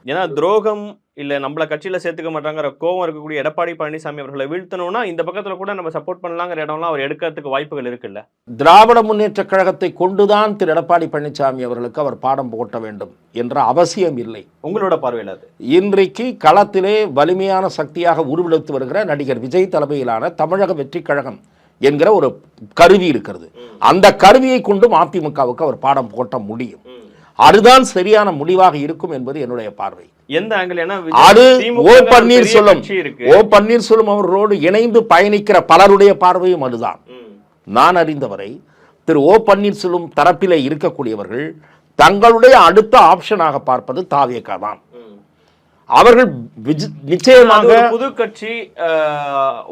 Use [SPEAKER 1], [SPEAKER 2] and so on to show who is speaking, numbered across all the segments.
[SPEAKER 1] ஏன்னா துரோகம் இல்ல நம்மள கட்சியில சேர்த்துக்க மாட்டாங்கிற கோவம் இருக்கக்கூடிய எடப்பாடி பழனிசாமி அவர்களை வீழ்த்தணும்னா இந்த பக்கத்துல கூட நம்ம சப்போர்ட் பண்ணலாங்கிற இடம்லாம் அவர் எடுக்கிறதுக்கு வாய்ப்புகள் இருக்குல்ல.
[SPEAKER 2] திராவிட முன்னேற்ற கழகத்தை கொண்டுதான் திரு எடப்பாடி பழனிசாமி அவர்களுக்கு அவர் பாடம் போட்ட வேண்டும் என்ற அவசியம் இல்லை.
[SPEAKER 1] உங்களோட பார்வையில் அது
[SPEAKER 2] இன்றைக்கு களத்திலே வலிமையான சக்தியாக உருவெடுத்து வருகிற நடிகர் விஜய் தலைமையிலான தமிழக வெற்றி கழகம் என்கிற ஒரு கருவி இருக்கிறது. அந்த கருவியை கொண்டு அதிமுகவுக்கு அவர் பாடம் போட்ட முடியும். அதுதான் சரியான முடிவாக இருக்கும் என்பது என்னுடைய பார்வை.
[SPEAKER 1] எந்த ஆங்கிள்?
[SPEAKER 2] அது ஓ பன்னீர்செல்வம் அவர்களோடு இணைந்து பயணிக்கிற பலருடைய பார்வையும் அதுதான். நான் அறிந்தவரை திரு ஓ பன்னீர்செல்வம் தரப்பிலே இருக்கக்கூடியவர்கள் தங்களுடைய அடுத்த ஆப்ஷனாக பார்ப்பது தாவேகா தான். அவர்கள் நிச்சயமாக
[SPEAKER 1] புது கட்சி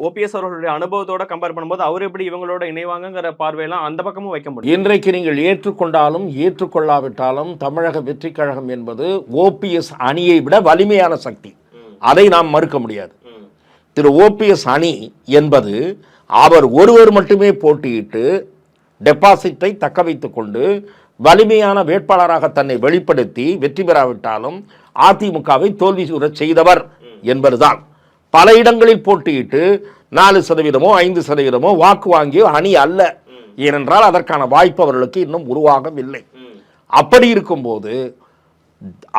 [SPEAKER 1] ஓபிஎஸ் அவர்களுடைய அனுபவத்தோட கம்பேர் பண்ணும்போது அவர் எப்படி இவங்களோட இணைவாங்கிற பார்வையெல்லாம் அந்த பக்கமும் வைக்க முடியும்.
[SPEAKER 2] இன்றைக்கு நீங்கள் ஏற்றுக்கொண்டாலும் ஏற்றுக்கொள்ளாவிட்டாலும் தமிழக வெற்றி கழகம் என்பது ஓபிஎஸ் அணியை விட வலிமையான சக்தி. அதை நாம் மறுக்க முடியாது. திரு ஓபிஎஸ் அணி என்பது அவர் ஒருவர் மட்டுமே போட்டியிட்டு டெபாசிட்டை தக்க வைத்துக் கொண்டு வலிமையான வேட்பாளராக தன்னை வெளிப்படுத்தி வெற்றி பெறாவிட்டாலும் அதிமுகவை தோல்வி செய்தவர் என்பதுதான். பல இடங்களில் போட்டியிட்டு 4% 5% வாக்கு வாங்கிய அணி அல்ல. ஏனென்றால் அதற்கான வாய்ப்பு அவர்களுக்கு இன்னும் உருவாகவில்லை. அப்படி இருக்கும்போது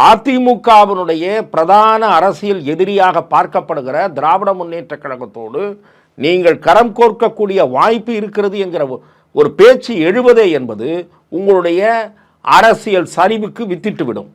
[SPEAKER 2] அதிமுகவினுடைய பிரதான அரசியல் எதிரியாக பார்க்கப்படுகிற திராவிட முன்னேற்ற கழகத்தோடு நீங்கள் கரம் கோர்க்கக்கூடிய வாய்ப்பு இருக்கிறது என்கிற ஒரு பேச்சு எழுவதே என்பது உங்களுடைய அரசியல் சரிவுக்கு வித்திட்டுவிடும்.